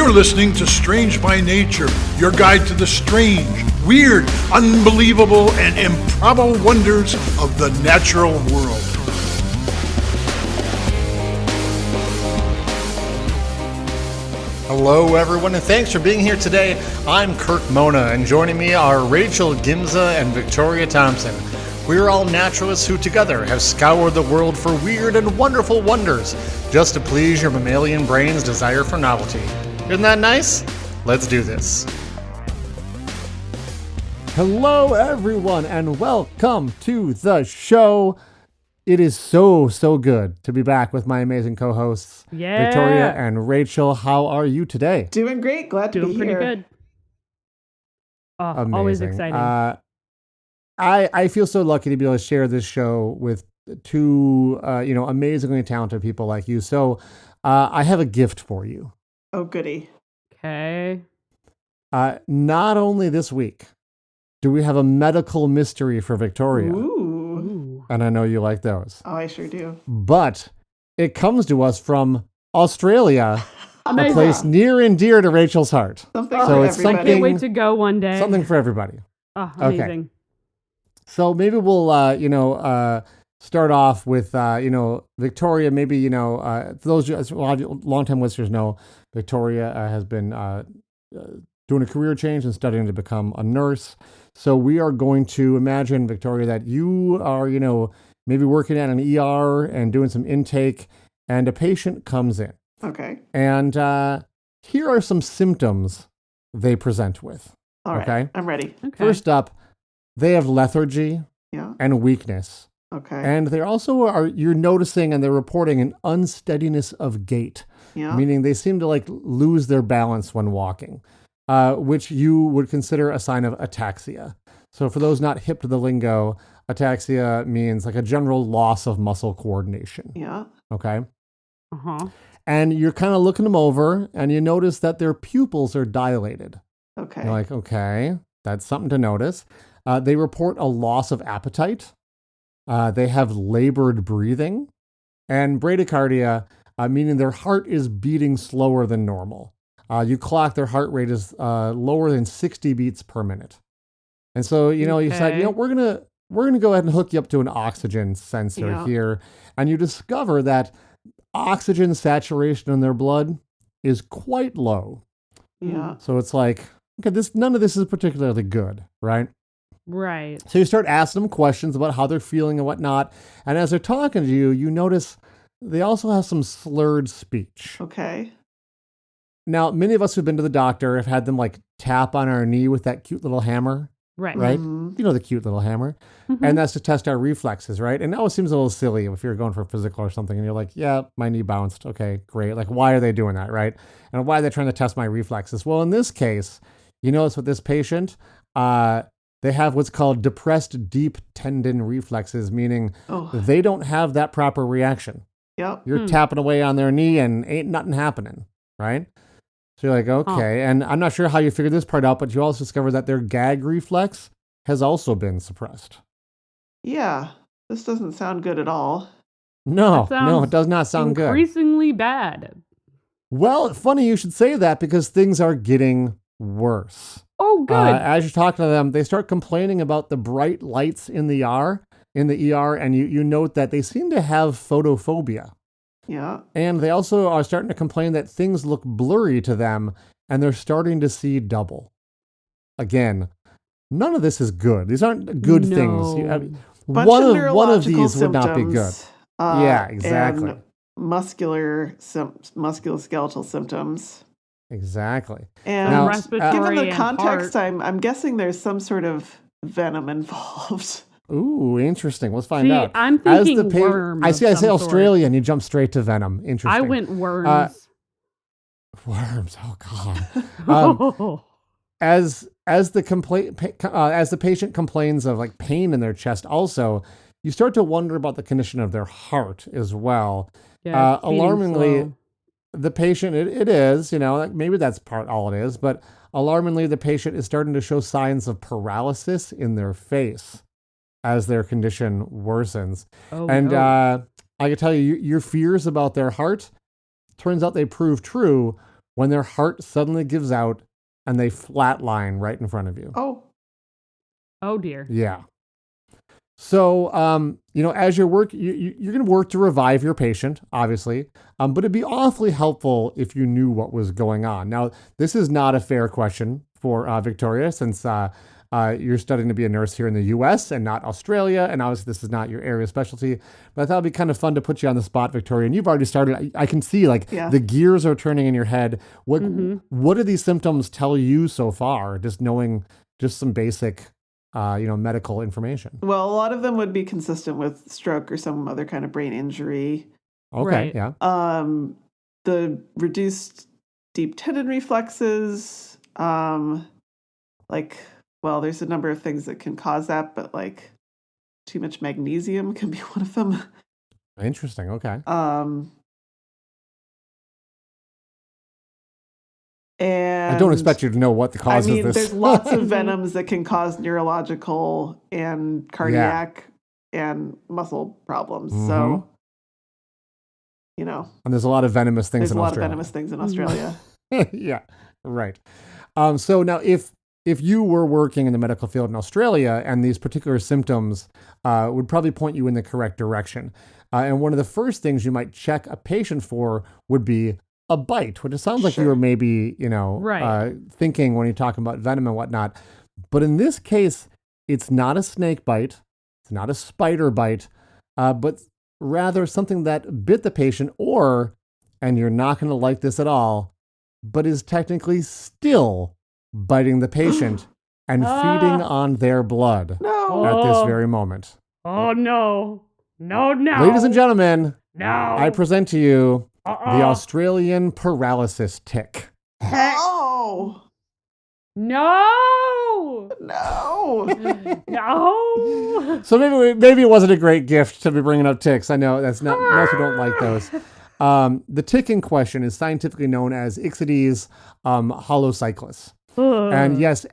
You're listening to Strange by Nature, your guide to the strange, weird, unbelievable, and improbable wonders of the natural world. Hello, everyone, and thanks for being here today. I'm Kirk Mona, and joining me are Rachel Gimza and Victoria Thompson. We're all naturalists who together have scoured the world for weird and wonderful wonders, just to please your mammalian brain's desire for novelty. Isn't that nice? Let's do this. Hello, everyone, and welcome to the show. It is so good to be back with my amazing co-hosts, Victoria and Rachel. How are you today? Doing great. Glad to be here. Doing pretty good. Oh, Amazing. Always exciting. I feel so lucky to be able to share this show with two, amazingly talented people like you. So I have a gift for you. Oh, goody. Okay. Not only this week do we have a medical mystery for Victoria. Ooh. And I know you like those. Oh, I sure do. But it comes to us from Australia, Amazing. a place near and dear to Rachel's heart. Something So for it's everybody. I can't wait to go one day. Something for everybody. Oh, Okay. amazing. So maybe we'll, start off with, Victoria. Maybe, for those a lot of long-time listeners know, Victoria has been doing a career change and studying to become a nurse. So we are going to imagine, Victoria, that you are, maybe working at an ER and doing some intake, and a patient comes in. Okay. And here are some symptoms they present with. All right. Okay. I'm ready. Okay. First up, they have lethargy Yeah. and weakness. Okay. And they also you're noticing and they're reporting an unsteadiness of gait, Yeah. meaning they seem to lose their balance when walking, which you would consider a sign of ataxia. So for those not hip to the lingo, ataxia means like a general loss of muscle coordination. Yeah. Okay. Uh-huh. And you're kind of looking them over and you notice that their pupils are dilated. Okay. You're like, okay, that's something to notice. They report a loss of appetite. They have labored breathing and bradycardia, meaning their heart is beating slower than normal. You clock their heart rate is lower than 60 beats per minute. And so, you decide, we're going to go ahead and hook you up to an oxygen sensor here. And you discover that oxygen saturation in their blood is quite low. Yeah. So it's like, okay, none of this is particularly good, right? Right. So you start asking them questions about how they're feeling and whatnot. And as they're talking to you, you notice they also have some slurred speech. Okay. Now, many of us who've been to the doctor have had them tap on our knee with that cute little hammer, Right. right? Mhm. You know, the cute little hammer. Mhm. And that's to test our reflexes, right? And now it seems a little silly if you're going for a physical or something and you're like, yeah, my knee bounced. Okay, great. Why are they doing that, right? And why are they trying to test my reflexes? Well, in this case, you notice with this patient, they have what's called depressed deep tendon reflexes, meaning Oh. they don't have that proper reaction. Yep. You're tapping away on their knee and ain't nothing happening, right? So you're like, okay. And I'm not sure how you figured this part out, but you also discovered that their gag reflex has also been suppressed. Yeah. This doesn't sound good at all. No, That no, it sounds does not sound good. Increasingly bad. Well, funny you should say that because things are getting worse. Oh, good. As you're talking to them, they start complaining about the bright lights in the ER, and you note that they seem to have photophobia. Yeah. And they also are starting to complain that things look blurry to them, and they're starting to see double. Again, none of this is good. These aren't good things. Bunch One of of these neurological would not be good. symptoms, Yeah, exactly. And musculoskeletal symptoms. Exactly. And Now, respiratory given the and context, heart. I'm guessing there's some sort of venom involved. Ooh, interesting. Let's find See, out. I'm thinking worm. I of say some sort. Australia, and you jump straight to venom. Interesting. I went worms. Worms. Oh God. As the patient complains of pain in their chest, also you start to wonder about the condition of their heart as well. Yeah, it's beating Alarmingly, slow. the patient it is maybe that's part all it is, but alarmingly the patient is starting to show signs of paralysis in their face as their condition worsens. Oh, And no. I can tell you, your fears about their heart, turns out they prove true when their heart suddenly gives out and they flatline right in front of you. Oh dear. Yeah. So, as you're you're going to work to revive your patient, obviously, but it'd be awfully helpful if you knew what was going on. Now, this is not a fair question for Victoria, since you're studying to be a nurse here in the U.S. and not Australia, and obviously this is not your area of specialty. But I thought it'd be kind of fun to put you on the spot, Victoria. And you've already started. I can see the gears are turning in your head. What do these symptoms tell you so far? Just knowing some basic medical information. Well, a lot of them would be consistent with stroke or some other kind of brain injury. Okay, Right. yeah. The reduced deep tendon reflexes, there's a number of things that can cause that, but too much magnesium can be one of them. Interesting. Okay. And I don't expect you to know what the cause of this. There's lots of venoms that can cause neurological and cardiac and muscle problems. So, and there's a lot of venomous things there's in a lot Australia. of venomous things in Australia. Yeah, right. So now if you were working in the medical field in Australia and these particular symptoms would probably point you in the correct direction. And one of the first things you might check a patient for would be a bite, which it sounds like you were maybe, thinking when you're talking about venom and whatnot. But in this case, it's not a snake bite. It's not a spider bite, but rather something that bit the patient and you're not going to like this at all, but is technically still biting the patient and feeding on their blood at this very moment. Oh, no. No. Ladies and gentlemen, No. I present to you the Australian paralysis tick. Oh, No. no. No. So maybe it wasn't a great gift to be bringing up ticks. I know that's not, most people don't like those. The tick in question is scientifically known as Ixodes holocyclus. And yes,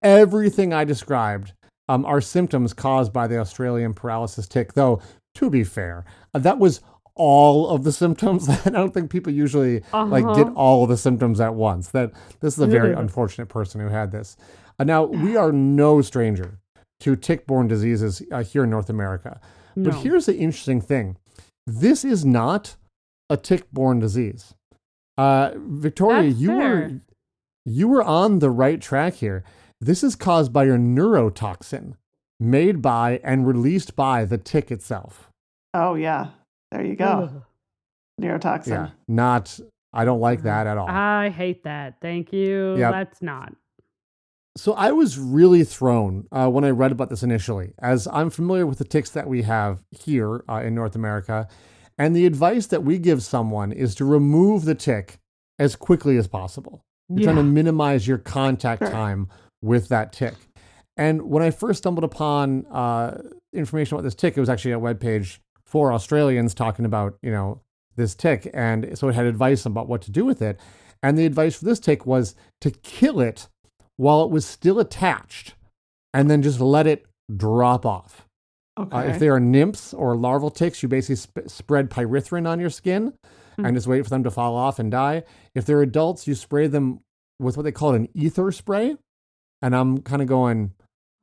everything I described are symptoms caused by the Australian paralysis tick, though, to be fair, that was all of the symptoms. I don't think people usually get all of the symptoms at once. That this is a very unfortunate person who had this. Now, we are no stranger to tick-borne diseases here in North America. No. But here's the interesting thing. This is not a tick-borne disease. Victoria, That's you were on the right track here. This is caused by your neurotoxin made by and released by the tick itself. Oh, yeah. There you go. Neurotoxin. Yeah, I don't like that at all. I hate that. Thank you. Yep. Let's not. So I was really thrown when I read about this initially, as I'm familiar with the ticks that we have here in North America. And the advice that we give someone is to remove the tick as quickly as possible. You're trying to minimize your contact time with that tick. And when I first stumbled upon information about this tick, it was actually a webpage for Australians talking about, this tick. And so it had advice about what to do with it. And the advice for this tick was to kill it while it was still attached and then just let it drop off. Okay. If they are nymphs or larval ticks, you basically spread pyrethrin on your skin and just wait for them to fall off and die. If they're adults, you spray them with what they call an ether spray. And I'm kind of going,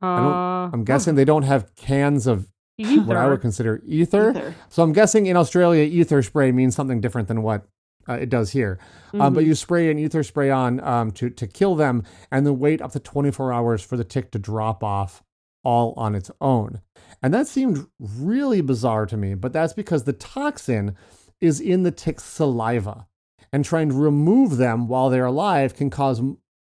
I'm guessing they don't have cans of what I would consider ether. So I'm guessing in Australia, ether spray means something different than what it does here. But you spray an ether spray on to kill them and then wait up to 24 hours for the tick to drop off all on its own. And that seemed really bizarre to me, but that's because the toxin is in the tick's saliva. And trying to remove them while they're alive can cause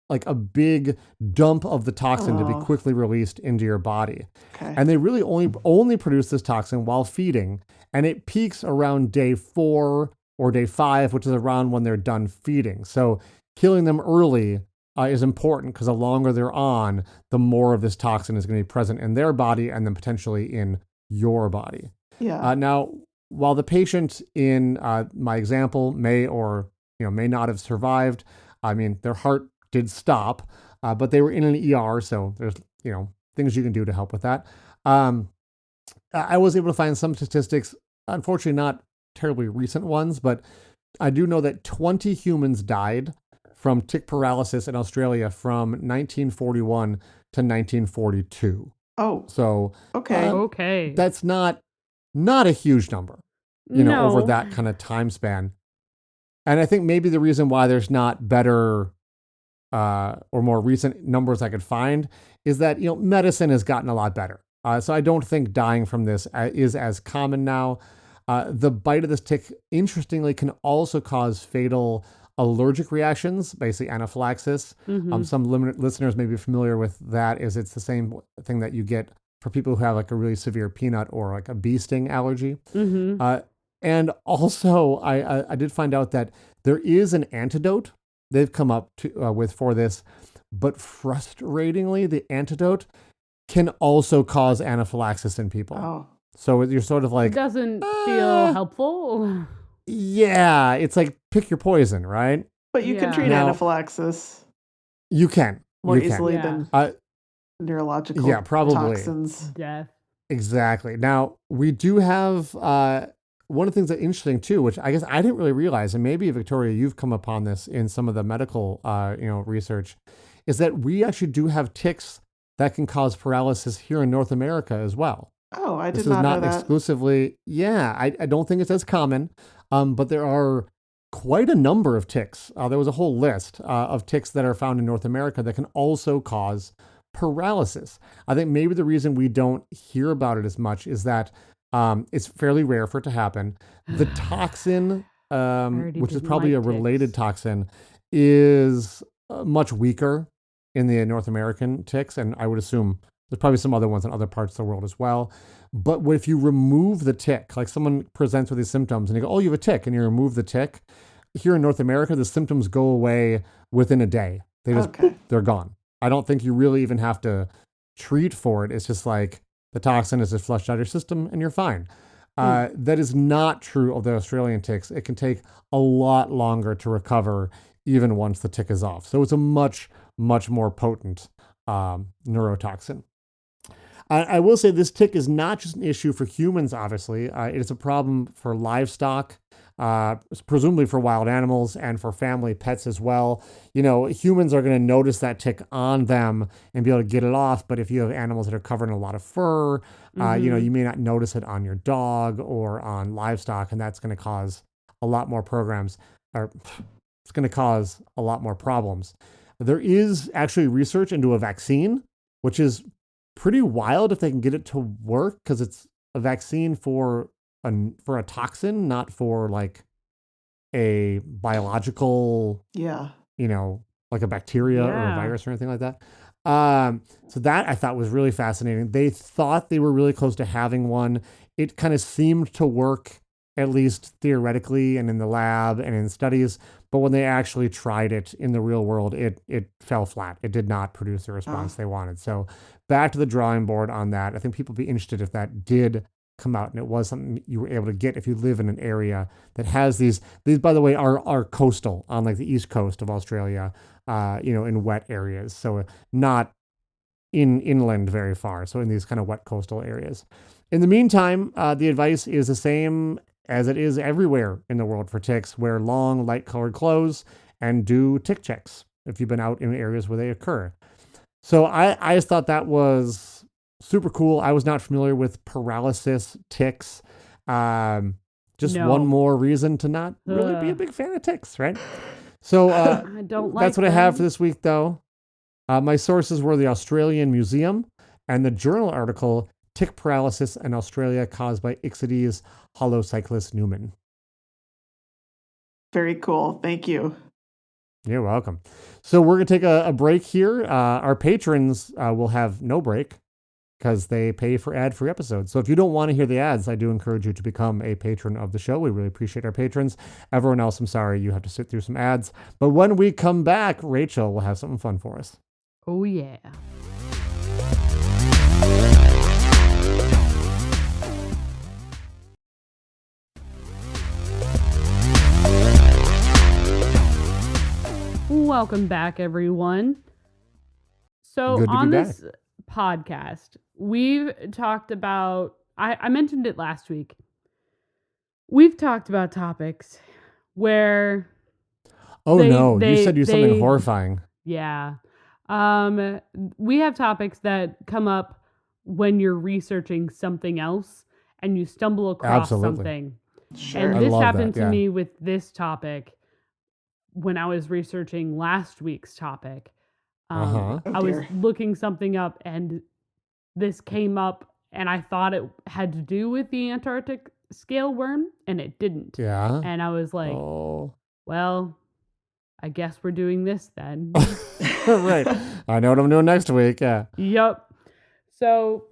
like a big dump of the toxin to be quickly released into your body. Okay. And they really only produce this toxin while feeding, and it peaks around day 4 or day 5, which is around when they're done feeding. So killing them early is important because the longer they're on, the more of this toxin is going to be present in their body and then potentially in your body. Yeah. Now, while the patient in my example may or may not have survived, I mean, their heart did stop, but they were in an ER, so there's things you can do to help with that. I was able to find some statistics, unfortunately not terribly recent ones, but I do know that 20 humans died from tick paralysis in Australia from 1941 to 1942. Oh, So okay. Okay. that's not a huge number, over that kind of time span. And I think maybe the reason why there's not better or more recent numbers I could find is that, medicine has gotten a lot better. So I don't think dying from this is as common now. The bite of this tick, interestingly, can also cause fatal allergic reactions, basically anaphylaxis. Some listeners may be familiar with that, is it's the same thing that you get for people who have like a really severe peanut or like a bee sting allergy. And also, I did find out that there is an antidote they've come up with for this, but frustratingly, the antidote can also cause anaphylaxis in people. Oh. So you're sort of like, It doesn't feel helpful. yeah, it's like pick your poison, right? But you can treat Now- anaphylaxis You can. more you can. easily Yeah. than neurological Yeah, probably. toxins. Death. Exactly. Now, we do have one of the things that's interesting too, which I guess I didn't really realize, and maybe Victoria, you've come upon this in some of the medical research, is that we actually do have ticks that can cause paralysis here in North America as well. Oh, I This did is not know not that. exclusively, I don't think it's as common, but there are quite a number of ticks. There was a whole list of ticks that are found in North America that can also cause paralysis. I think maybe the reason we don't hear about it as much is that it's fairly rare for it to happen. The toxin, already which is didn't probably like a related ticks. toxin, is much weaker in the North American ticks, and I would assume there's probably some other ones in other parts of the world as well. But if you remove the tick, like someone presents with these symptoms and you go, oh, you have a tick, and you remove the tick, here in North America, the symptoms go away within a day. They just, Okay. they're gone. I don't think you really even have to treat for it. It's just like the toxin is just flushed out of your system and you're fine. That is not true of the Australian ticks. It can take a lot longer to recover even once the tick is off. So it's a much, much more potent neurotoxin. I will say this tick is not just an issue for humans, obviously. It is a problem for livestock, presumably for wild animals and for family pets as well. Humans are going to notice that tick on them and be able to get it off. But if you have animals that are covered in a lot of fur, you may not notice it on your dog or on livestock. And that's going to cause a lot more it's going to cause a lot more problems. There is actually research into a vaccine, which is pretty wild if they can get it to work, because it's a vaccine for a toxin, not for like a biological, like a bacteria or a virus or anything like that. So that I thought was really fascinating. They thought they were really close to having one. It kind of seemed to work, at least theoretically and in the lab and in studies. But when they actually tried it in the real world, it fell flat. It did not produce the response they wanted. So back to the drawing board on that. I think people would be interested if that did come out and it was something you were able to get if you live in an area that has these by the way are coastal on like the east coast of Australia, in wet areas. So not inland very far. So in these kind of wet coastal areas. In the meantime, the advice is the same as it is everywhere in the world for ticks. Wear long, light-colored clothes and do tick checks if you've been out in areas where they occur. So I just thought that was super cool. I was not familiar with paralysis ticks. Just one more reason to not really be a big fan of ticks, right? So I don't like that's what I have for this week, though. My sources were the Australian Museum and the journal article, Tick Paralysis in Australia Caused by Ixodes holocyclus Newman. Very cool. Thank you. You're welcome. So we're going to take a break here. Our patrons will have no break because they pay for ad-free episodes. So if you don't want to hear the ads, I do encourage you to become a patron of the show. We really appreciate our patrons. Everyone else, I'm sorry, you have to sit through some ads. But when we come back, Rachel will have something fun for us. Oh, yeah. Welcome back, everyone. So Good to on be this podcast, we've talked about, I mentioned it last week. We've talked about topics where Oh no, you said something they- horrifying. Yeah. We have topics that come up when you're researching something else and you stumble across Absolutely. something. Sure. And I this love happened that, to yeah. me with this topic when I was researching last week's topic. Uh-huh. Oh, I was dear. looking something up and this came up and I thought it had to do with the Antarctic scale worm and it didn't. Yeah. And I was like, Oh. well, I guess we're doing this then. Right. I know what I'm doing next week. Yeah. Yep. So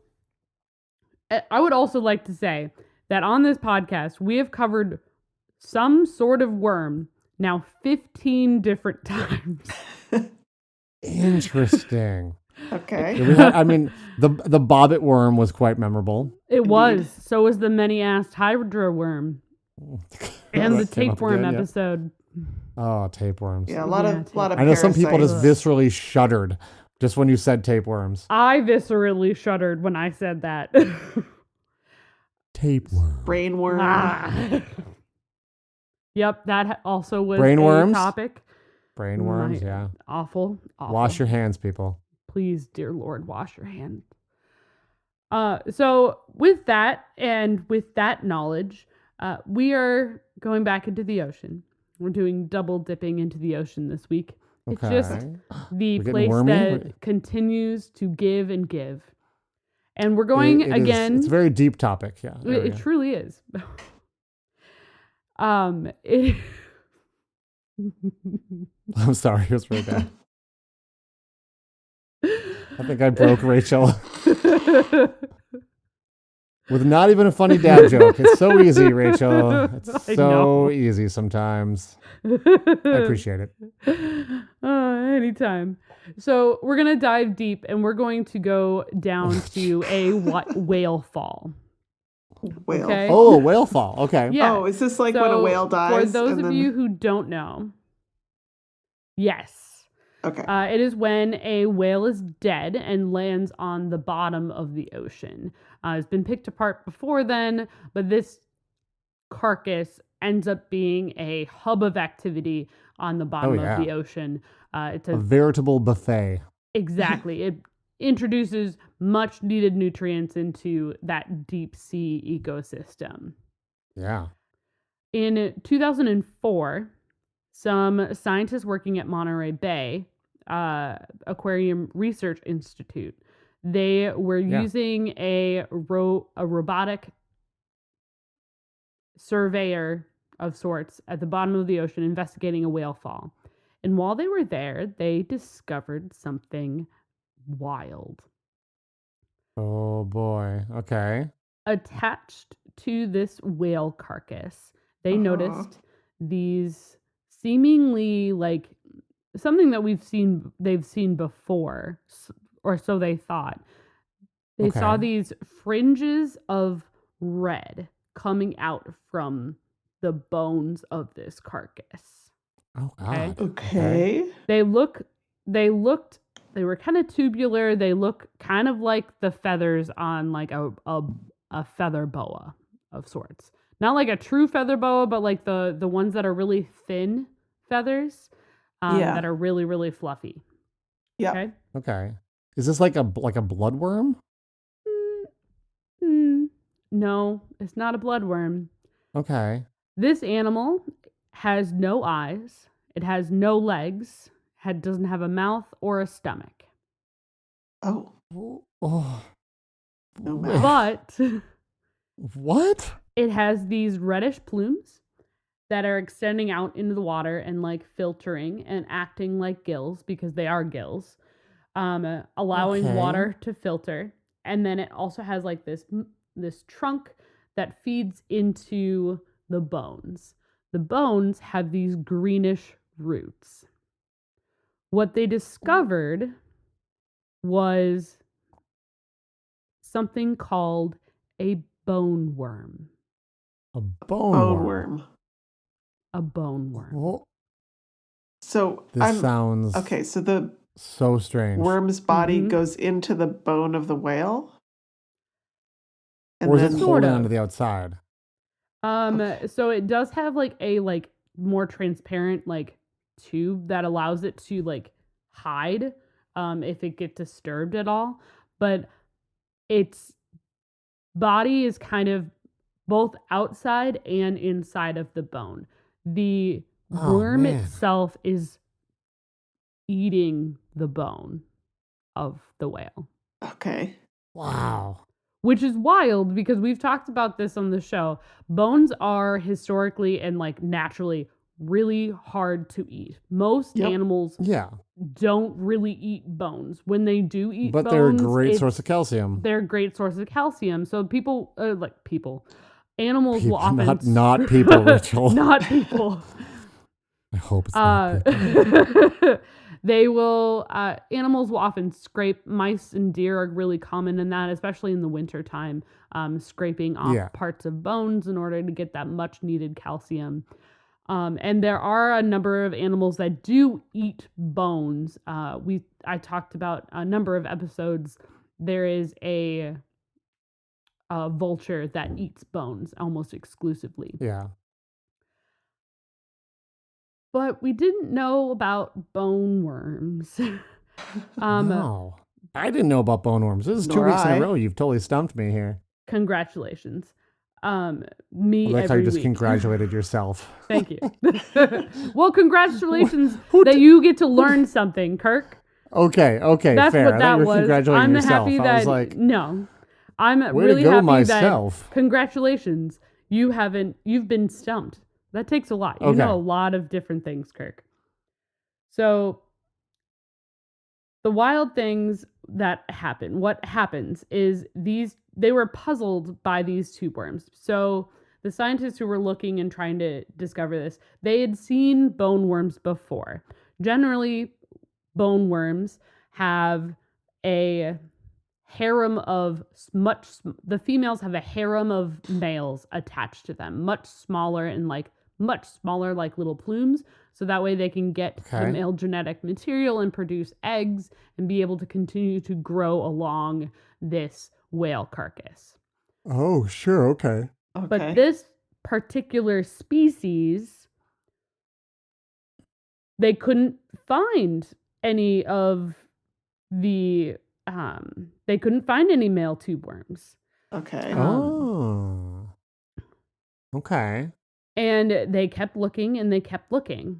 I would also like to say that on this podcast, we have covered some sort of worm now 15 different times. Interesting. Okay. I mean, the bobbit worm was quite memorable. It was. So was the many-assed hydra worm and the That came up tapeworm again, yeah. episode. Oh, tapeworms. Yeah, a lot of I know some people just parasites. viscerally shuddered just when you said tapeworms. I viscerally shuddered when I said that. Tapeworm. Brainworm. Ah. Yep, that also was Brainworms? a topic. Brainworms, My- yeah. Awful. Wash your hands, people. Please, dear Lord, wash your hands. So with that and with that knowledge, we are going back into the ocean. We're doing double dipping into the ocean this week. It's just Okay. the We're getting place wormy? that continues to give and give. And we're going It is- again. it's a very deep topic, yeah. It truly is. It I'm sorry, it was really bad. I think I broke Rachel with not even a funny dad joke. It's so easy, Rachel. It's I so know. easy sometimes. I appreciate it. Anytime. So we're gonna dive deep, and we're going to go down to a whale fall. Whale. Okay. Oh, whale fall. Okay. Yeah. Oh, is this like when a So, whale dies? For those and of then... you who don't know, yes. Okay. It is when a whale is dead and lands on the bottom of the ocean. It's been picked apart before then, but this carcass ends up being a hub of activity on the bottom yeah. of the ocean. It's A veritable buffet. exactly. It introduces much needed nutrients into that deep sea ecosystem. Yeah. In 2004, some scientists working at Monterey Bay Aquarium Research Institute, they were using a robotic surveyor of sorts at the bottom of the ocean investigating a whale fall. And while they were there, they discovered something wild. Oh boy. Okay. Attached to this whale carcass, they Uh-huh. noticed these seemingly like something that they've seen before, or so they thought. They saw Okay. these fringes of red coming out from the bones of this carcass. Oh Okay. God. Okay. They were kind of tubular. They look kind of like the feathers on like a feather boa of sorts. Not like a true feather boa, but like the ones that are really thin feathers that are really, really fluffy. Yeah. Okay. Okay. Is this like a bloodworm? No, it's not a bloodworm. Okay. This animal has no eyes. It has no legs. Doesn't have a mouth or a stomach. Oh. Oh. No matter. But What? it has these reddish plumes that are extending out into the water and like filtering and acting like gills because they are gills, allowing Okay. water to filter. And then it also has like this trunk that feeds into the bones. The bones have these greenish roots. What they discovered was something called a bone worm. A bone Bone worm. worm. A bone worm. Oh, So this sounds okay. So the so strange. worm's body Mhm. goes into the bone of the whale, and Or is then it Sort holding of. onto the outside? So it does have like a more transparent like tube that allows it to like hide if it gets disturbed at all. But its body is kind of both outside and inside of the bone. The worm itself is eating the bone of the whale. Okay. Wow. Which is wild because we've talked about this on the show. Bones are historically and like naturally really hard to eat. Most animals don't really eat bones. When they do eat bones, they're a great source of calcium. They're a great source of calcium. So animals will often not people, Rachel. Not people. I hope it's not people. They will, animals will often scrape. Mice and deer are really common in that, especially in the wintertime, scraping off parts of bones in order to get that much needed calcium. And there are a number of animals that do eat bones. I talked about a number of episodes. There is a vulture that eats bones almost exclusively. Yeah. But we didn't know about bone worms. No. I didn't know about bone worms. This is 2 weeks in a row. You've totally stumped me here. Congratulations. Me I like every how you just week. congratulated yourself. Thank you. Well, congratulations that you get to learn something, Kirk. Okay, That's fair. what that was. Congratulating I'm yourself. happy that I was like, no. I'm way really to go happy myself. that congratulations. You've been stumped. That takes a lot. You know a lot of different things, Kirk. So the wild things that happen, what happens is they were puzzled by these tube worms. So the scientists who were looking and trying to discover this, they had seen bone worms before. Generally, bone worms have a harem of the females have a harem of males attached to them, much smaller like little plumes, so that way they can get the male genetic material and produce eggs and be able to continue to grow along this whale carcass. oh, sure, okay. But this particular species, they couldn't find any of the they couldn't find any male tube worms. Okay. Oh. Okay. And they kept looking and they kept looking.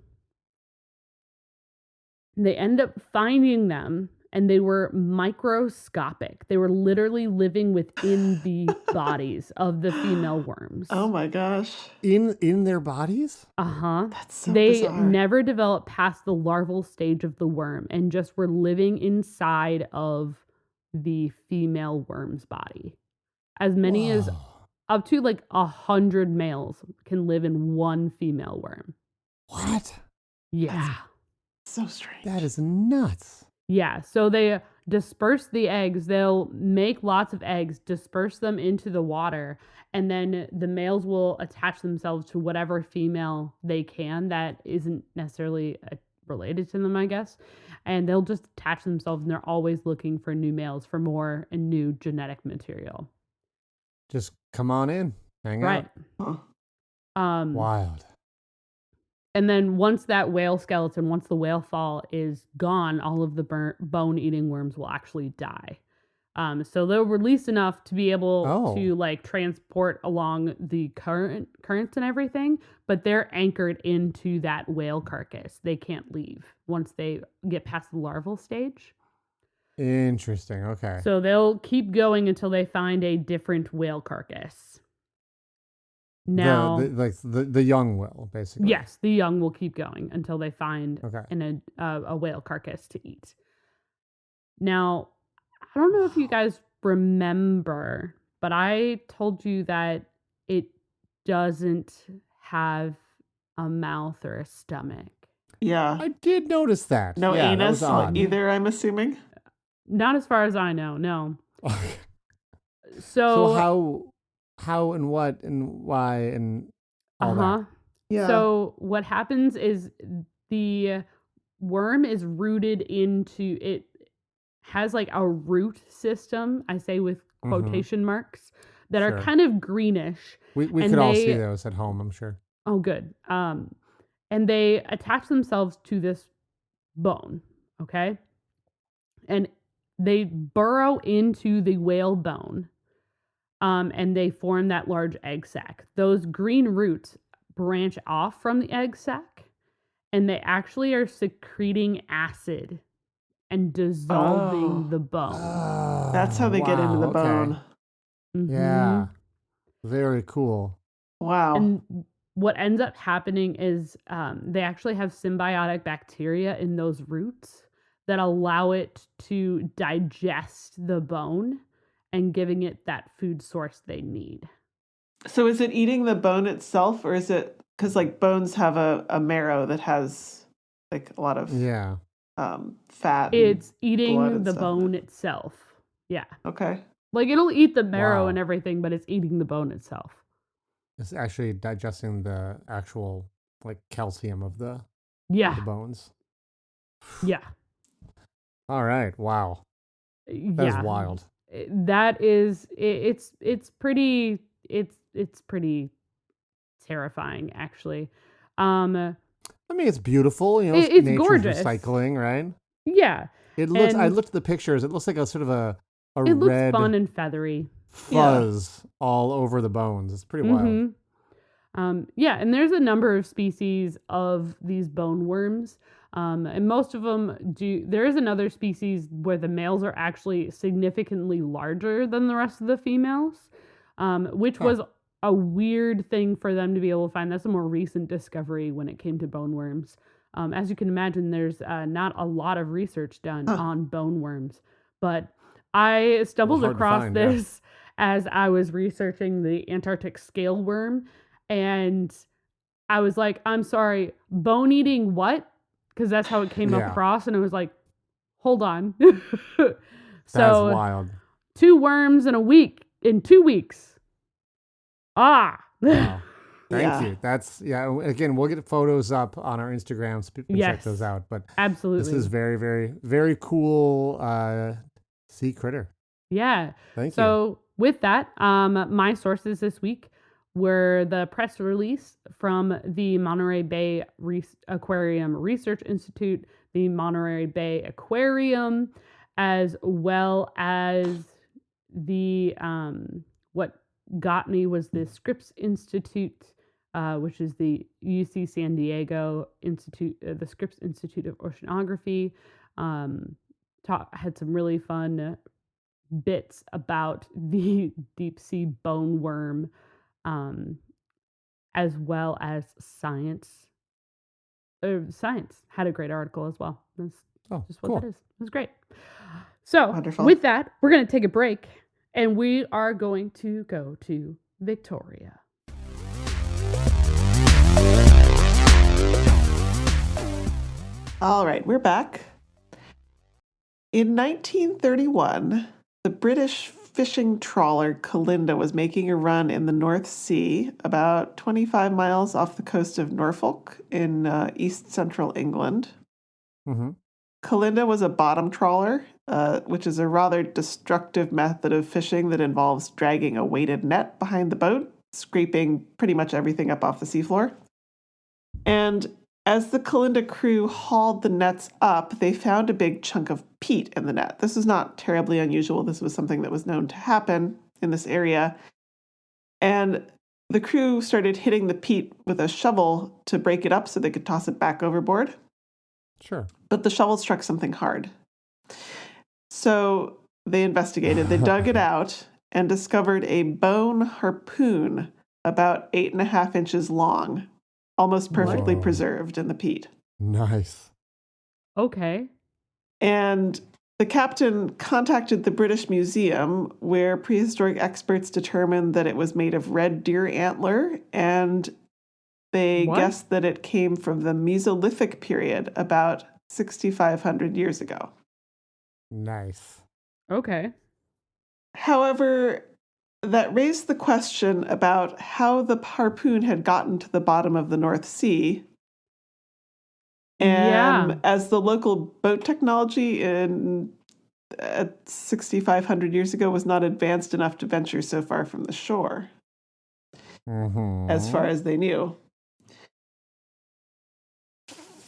They end up finding them, and they were microscopic. They were literally living within the bodies of the female worms. Oh my gosh. In their bodies? Uh-huh. That's so They bizarre. never developed past the larval stage of the worm and just were living inside of the female worm's body. As many as up to like 100 males can live in one female worm. What? Yeah. So strange. That is nuts. Yeah. So they disperse the eggs. They'll make lots of eggs, disperse them into the water, and then the males will attach themselves to whatever female they can that isn't necessarily related to them, I guess. And they'll just attach themselves, and they're always looking for new males for more and new genetic material. Just come on in. Hang out. Huh. Wild. And then once that whale skeleton, once the whale fall is gone, all of the bone-eating worms will actually die. So they'll release enough to be able to like transport along the currents and everything, but they're anchored into that whale carcass. They can't leave once they get past the larval stage. Interesting. Okay. So they'll keep going until they find a different whale carcass. Now, the young will, basically. yes, the young will keep going until they find Okay. a whale carcass to eat. Now, I don't know if you guys remember, but I told you that it doesn't have a mouth or a stomach. Yeah. I did notice that. No Yeah, that anus was odd. either, I'm assuming. Not as far as I know, no. So So, how and what and why and all that? Yeah. So what happens is the worm is rooted into it. Has like a root system, I say with quotation marks, that are Sure. kind of greenish. We And could all they- see those at home, I'm sure. Oh, good. and they attach themselves to this bone, okay? And they burrow into the whale bone, and they form that large egg sac. Those green roots branch off from the egg sac, and they actually are secreting acid and dissolving the bone. That's how they get into the bone. Mhm. Yeah. Very cool. Wow. And what ends up happening is they actually have symbiotic bacteria in those roots that allow it to digest the bone and giving it that food source they need. So is it eating the bone itself, or is it because like bones have a marrow that has like a lot of fat? It's blood eating and the stuff. bone itself. Yeah. Okay. Like it'll eat the marrow Wow. and everything, but it's eating the bone itself. It's actually digesting the actual like calcium of the Yeah. bones. Yeah. All right. Wow. That is wild. That is it's pretty terrifying actually. I mean, it's beautiful. You know, It's nature's gorgeous. recycling, right? Yeah. It looks. I And looked at the pictures. It looks like a sort of a it looks red fun and feathery. fuzz all over the bones. It's pretty wild. Mhm. Yeah, and there's a number of species of these bone worms. And most of them do. There is another species where the males are actually significantly larger than the rest of the females, which was a weird thing for them to be able to find. That's a more recent discovery when it came to bone worms. As you can imagine, there's not a lot of research done on bone worms, but I stumbled hard to across find, yeah. this as I was researching the Antarctic scale worm, and I was like, I'm sorry, bone eating what? Because that's how it came Yeah. across, and it was like, hold on. That's So wild. 2 worms in 2 weeks. Ah. Wow. Thank Yeah. you. That's again, we'll get photos up on our Instagram so people can check Yes. those out. But Absolutely. this is very, very, very cool sea critter. Yeah. Thank you. So with that, my sources this week were the press release from the Monterey Bay Aquarium Research Institute, the Monterey Bay Aquarium, as well as the what got me was the Scripps Institute, which is the UC San Diego Institute, the Scripps Institute of Oceanography. Had some really fun bits about the deep sea bone worm, as well as science. Science had a great article as well. That's just what cool. that is. It was great. So Wonderful. with that, we're going to take a break, and we are going to go to Victoria. All right, we're back. In 1931, the British fishing trawler Calinda was making a run in the North Sea, about 25 miles off the coast of Norfolk in east central England. Mm-hmm. Calinda was a bottom trawler, which is a rather destructive method of fishing that involves dragging a weighted net behind the boat, scraping pretty much everything up off the seafloor. And as the Calinda crew hauled the nets up, they found a big chunk of peat in the net. This is not terribly unusual. This was something that was known to happen in this area. And the crew started hitting the peat with a shovel to break it up so they could toss it back overboard. Sure. But the shovel struck something hard. So they investigated. They dug it out and discovered a bone harpoon about 8.5 inches long, almost perfectly Whoa. preserved in the peat. Nice. Okay. And the captain contacted the British Museum, where prehistoric experts determined that it was made of red deer antler, and they What? guessed that it came from the Mesolithic period, about 6,500 years ago. Nice. Okay. However, that raised the question about how the harpoon had gotten to the bottom of the North Sea. And Yeah. as the local boat technology at 6,500 years ago was not advanced enough to venture so far from the shore, Mm-hmm. as far as they knew.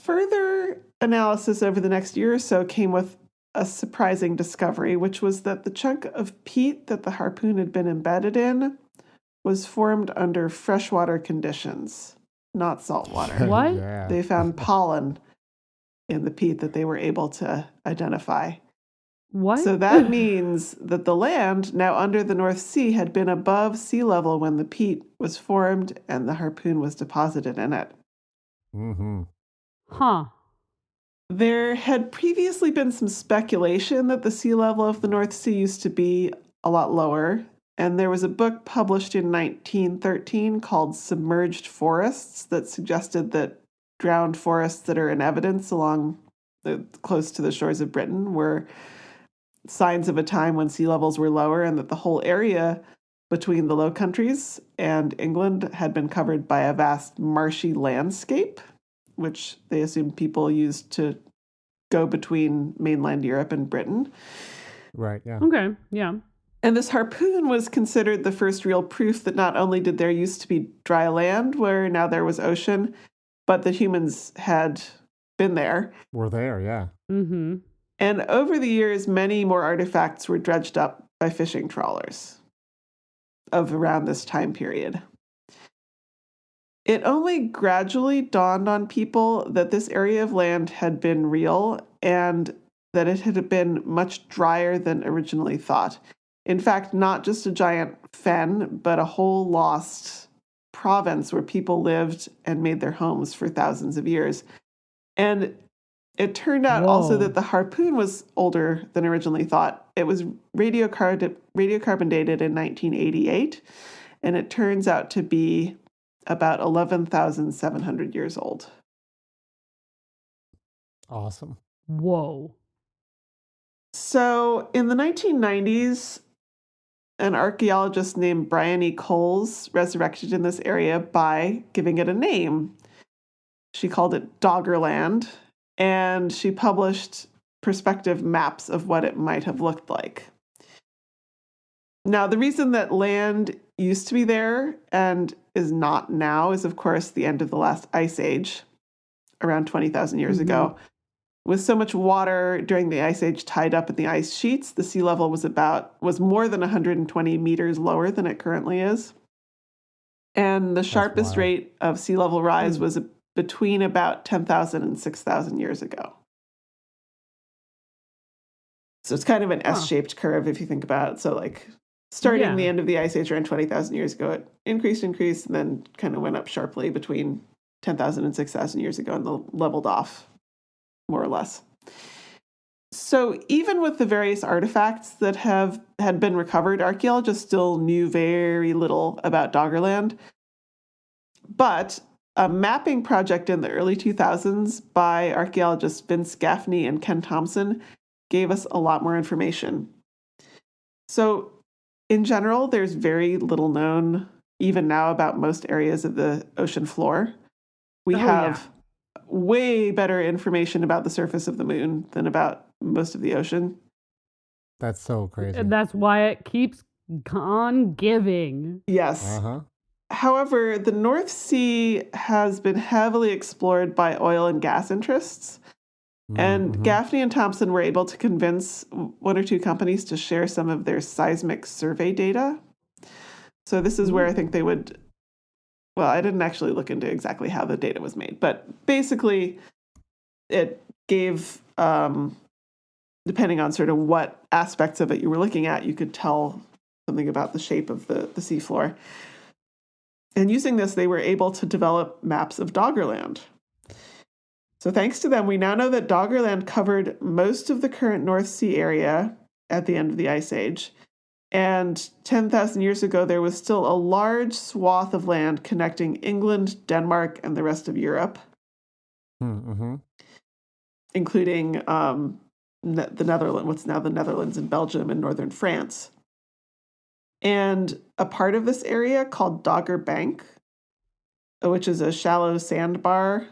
Further analysis over the next year or so came with a surprising discovery, which was that the chunk of peat that the harpoon had been embedded in was formed under freshwater conditions, not saltwater. What? Yeah. They found pollen in the peat that they were able to identify. What? So that means that the land now under the North Sea had been above sea level when the peat was formed and the harpoon was deposited in it. Mm-hmm. Huh. There had previously been some speculation that the sea level of the North Sea used to be a lot lower, and there was a book published in 1913 called Submerged Forests that suggested that drowned forests that are in evidence close to the shores of Britain were signs of a time when sea levels were lower, and that the whole area between the Low Countries and England had been covered by a vast marshy landscape, which they assumed people used to go between mainland Europe and Britain. Right, yeah. Okay, yeah. And this harpoon was considered the first real proof that not only did there used to be dry land where now there was ocean, but that humans had been there. We're there, yeah. Mm-hmm. And over the years, many more artifacts were dredged up by fishing trawlers of around this time period. It only gradually dawned on people that this area of land had been real and that it had been much drier than originally thought. In fact, not just a giant fen, but a whole lost province where people lived and made their homes for thousands of years. And it turned out also that the harpoon was older than originally thought. It was radiocarbon dated in 1988, and it turns out to be about 11,700 years old. Awesome. Whoa. So in the 1990s, an archaeologist named Brian E. Coles resurrected in this area by giving it a name. She called it Doggerland, and she published perspective maps of what it might have looked like. Now, the reason that land used to be there and is not now is, of course, the end of the last ice age, around 20,000 years ago. With so much water during the ice age tied up in the ice sheets, the sea level was more than 120 meters lower than it currently is. And the sharpest rate of sea level rise was between about 10,000 and 6,000 years ago. So it's kind of an S-shaped curve if you think about it. So like starting the end of the ice age around 20,000 years ago, it increased, and then kind of went up sharply between 10,000 and 6,000 years ago and leveled off, more or less. So even with the various artifacts that had been recovered, archaeologists still knew very little about Doggerland. But a mapping project in the early 2000s by archaeologists Vince Gaffney and Ken Thompson gave us a lot more information. So in general, there's very little known, even now, about most areas of the ocean floor. We have way better information about the surface of the moon than about most of the ocean. That's so crazy. And that's why it keeps on giving. Yes. Uh-huh. However, the North Sea has been heavily explored by oil and gas interests. And Gaffney and Thompson were able to convince one or two companies to share some of their seismic survey data. So this is where I think they would, well, I didn't actually look into exactly how the data was made, but basically it gave, depending on sort of what aspects of it you were looking at, you could tell something about the shape of the seafloor. And using this, they were able to develop maps of Doggerland. So thanks to them, we now know that Doggerland covered most of the current North Sea area at the end of the Ice Age. And 10,000 years ago, there was still a large swath of land connecting England, Denmark, and the rest of Europe, including the Netherlands, what's now the Netherlands and Belgium and northern France. And a part of this area called Dogger Bank, which is a shallow sandbar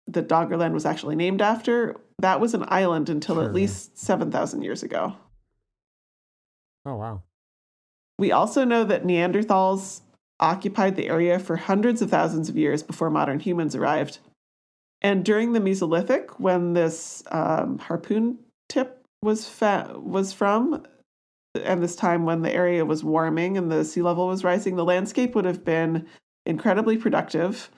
that Doggerland was actually named after, that was an island until at least 7,000 years ago. Oh, wow. We also know that Neanderthals occupied the area for hundreds of thousands of years before modern humans arrived. And during the Mesolithic, when this harpoon tip was from, and this time when the area was warming and the sea level was rising, the landscape would have been incredibly productive.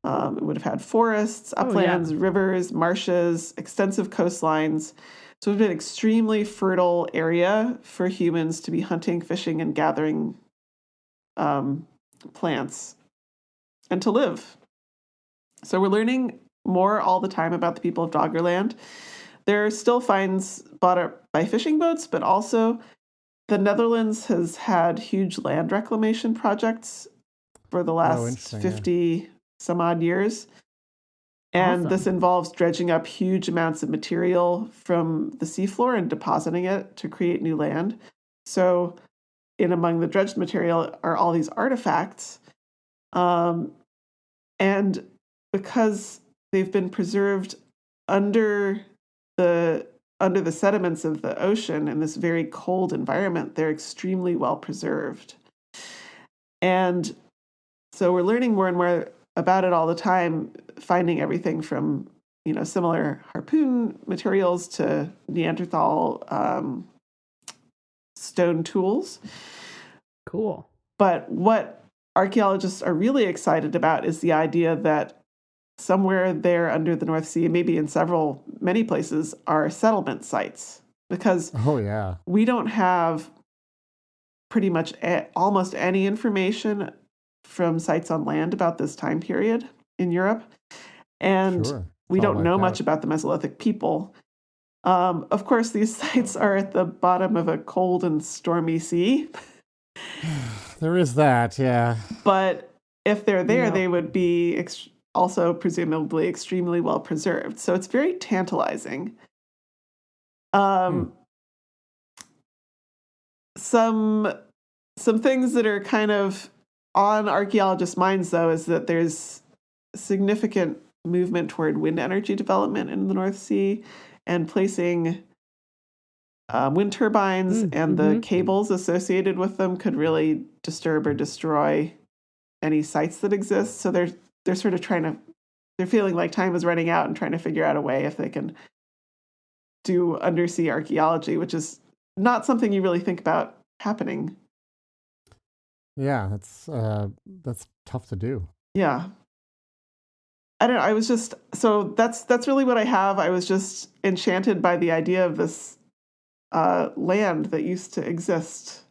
It would have had forests, uplands, rivers, marshes, extensive coastlines. So it would have been an extremely fertile area for humans to be hunting, fishing, and gathering plants and to live. So we're learning more all the time about the people of Doggerland. There are still finds bought up by fishing boats, but also the Netherlands has had huge land reclamation projects for the last 50 some odd years. And this involves dredging up huge amounts of material from the seafloor and depositing it to create new land. So in among the dredged material are all these artifacts. And because they've been preserved under the sediments of the ocean in this very cold environment, they're extremely well preserved. And so we're learning more and more about it all the time, finding everything from, similar harpoon materials to Neanderthal stone tools. Cool. But what archaeologists are really excited about is the idea that somewhere there under the North Sea, maybe in many places, are settlement sites. Because we don't have pretty much almost any information from sites on land about this time period in Europe. And we don't know much about the Mesolithic people. Of course, these sites are at the bottom of a cold and stormy sea. There is that, yeah. But if they're there, they would be also presumably extremely well preserved. So it's very tantalizing. Some things that are kind of on archaeologists' minds, though, is that there's significant movement toward wind energy development in the North Sea and placing wind turbines and the cables associated with them could really disturb or destroy any sites that exist. So they're sort of they're feeling like time is running out and trying to figure out a way if they can do undersea archaeology, which is not something you really think about happening. Yeah, that's tough to do. Yeah. I don't know. I was just, so that's really what I have. I was just enchanted by the idea of this land that used to exist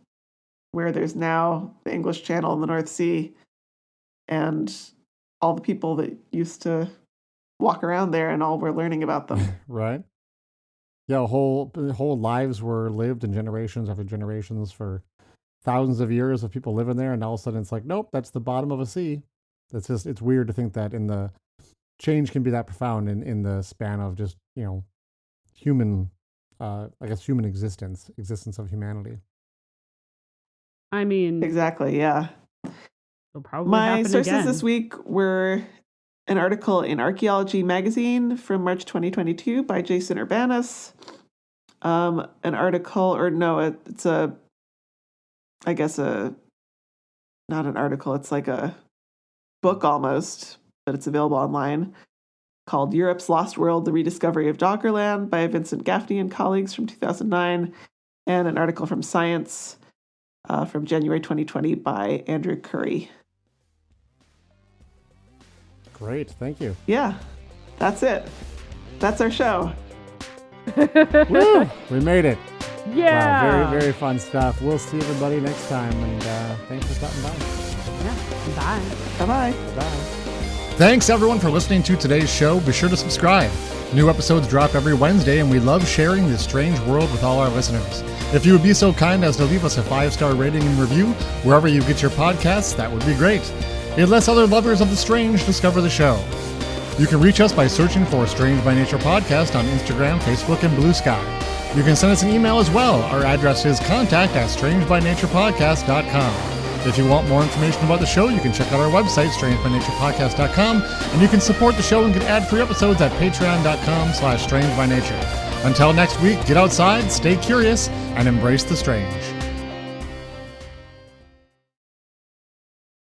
where there's now the English Channel and the North Sea and all the people that used to walk around there and all we're learning about them. Right. Yeah, whole lives were lived in generations after generations for thousands of years of people living there, and all of a sudden it's like, nope, that's the bottom of a sea. It's weird to think that in the change can be that profound in the span of just, human, human existence of humanity. I mean, exactly, yeah. Probably my sources again. This week were an article in Archaeology magazine from March 2022 by Jason Urbanus. An article, it's not an article, it's like a book almost, but it's available online, called Europe's Lost World, The Rediscovery of Doggerland by Vincent Gaffney and colleagues from 2009, and an article from Science from January 2020 by Andrew Curry. Great, thank you. Yeah, that's it. That's our show. Woo! We made it. Yeah. Wow, very, very fun stuff. We'll see everybody next time, and thanks for stopping by. Yeah. Bye. Bye-bye. Bye. Thanks everyone for listening to today's show. Be sure to subscribe. New episodes drop every Wednesday, and we love sharing this strange world with all our listeners. If you would be so kind as to leave us a 5-star rating and review wherever you get your podcasts, that would be great. It lets other lovers of the strange discover the show. You can reach us by searching for Strange by Nature Podcast on Instagram, Facebook, and Blue Sky. You can send us an email as well. Our address is contact@strangebynaturepodcast.com. If you want more information about the show, you can check out our website, strangebynaturepodcast.com, and you can support the show and get ad-free episodes at patreon.com/strangebynature. Until next week, get outside, stay curious, and embrace the strange.